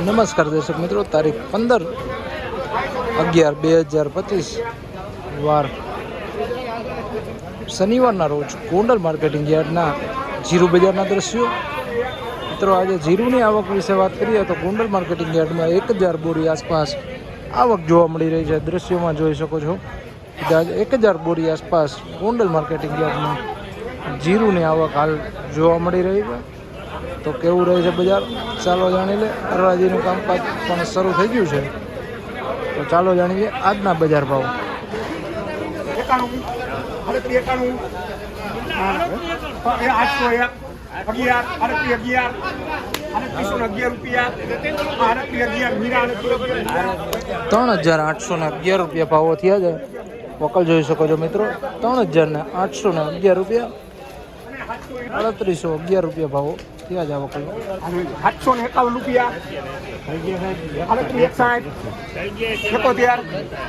નમસ્કાર દર્શક મિત્રો, તારીખ 15/11/2025 વાર શનિવારના રોજ ગોંડલ માર્કેટિંગ યાર્ડના જીરું બજારના દ્રશ્યો. મિત્રો, આજે જીરુંની આવક વિશે વાત કરીએ તો ગોંડલ માર્કેટિંગ યાર્ડમાં 1000 બોરી આસપાસ આવક જોવા મળી રહી છે. દ્રશ્યોમાં જોઈ શકો છો કે આજે 1000 બોરી આસપાસ ગોંડલ માર્કેટિંગ યાર્ડમાં જીરુંની આવક હાલ જોવા મળી રહી છે. તો કેવું રહે છે બજાર, ચાલો જાણી લે. હરાજીનું કામકાજ પણ શરૂ થઈ ગયું છે, તો ચાલો જાણીએ આજના બજાર ભાવ. 3811 રૂપિયા ભાવો થયા છે. વકલ જોઈ શકો છો મિત્રો, 3811 રૂપિયા, 3811 રૂપિયા ભાવો થયા છે વકલ. 751 રૂપિયા, 3861, 71,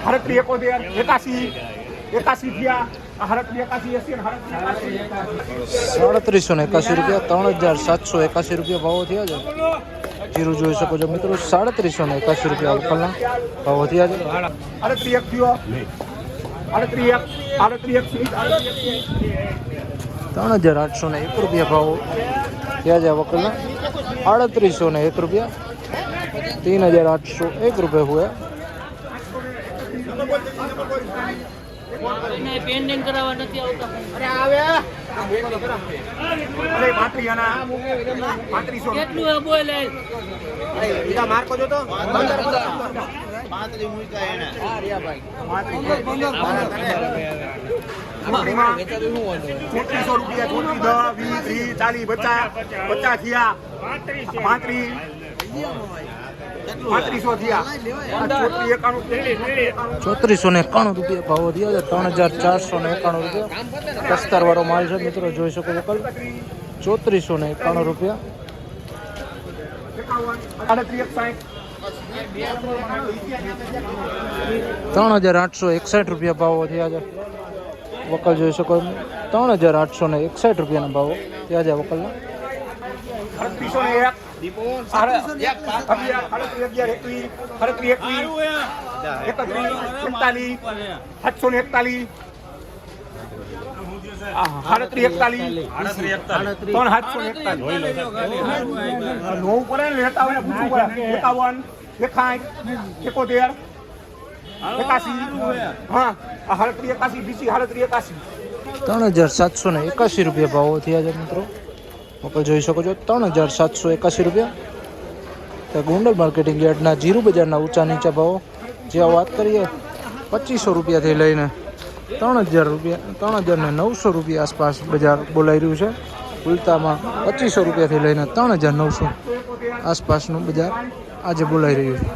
3881, 81 થયા, 3781 રૂપિયા, 3781 રૂપિયા ભાવો થયા છે. જીરું જોઈ શકો છો મિત્રો, 3781 રૂપિયા વકલના ભાવો થયા છે. 3801 રૂપિયા ભાવો થયા છે વકલના. 3801 રૂપિયા, 3801 રૂપિયા हुआ. પેન્ડિંગ કરાવવા નથી આવતા. અરે માત્રીયાના 3500 કેટલું બોલે માર્કો જો તો 35 મૂકા એને આ રહ્યા ભાઈ 3400 રૂપિયા, 10, 20, 30, 40, 50 થયા, 3500 થયા, 3491 રૂપિયા ભાવો થયા છે. 3491 રૂપિયા દસ્તર વાળો માલ છે મિત્રો, જોઈ શકો છો. 3491 રૂપિયા. 3861 રૂપિયા ભાવો થયા છે વકલ, જોઈ શકો. 3861 રૂપિયાના ભાવો થયા છે વકલના. 3781 રૂપિયા ભાવો થયા છે મિત્રો, વકલ જોઈ શકો છો. 3781 રૂપિયા. તો ગોંડલ માર્કેટિંગ યાર્ડના જીરું બજારના ઊંચા નીચા ભાવો જે વાત કરીએ 2500 રૂપિયાથી લઈને 3000 રૂપિયા, 3900 રૂપિયા આસપાસ બજાર બોલાઈ રહ્યું છે. ઉલતામાં 2500 રૂપિયાથી લઈને 3900 આસપાસનું બજાર આજે બોલાઈ રહ્યું છે.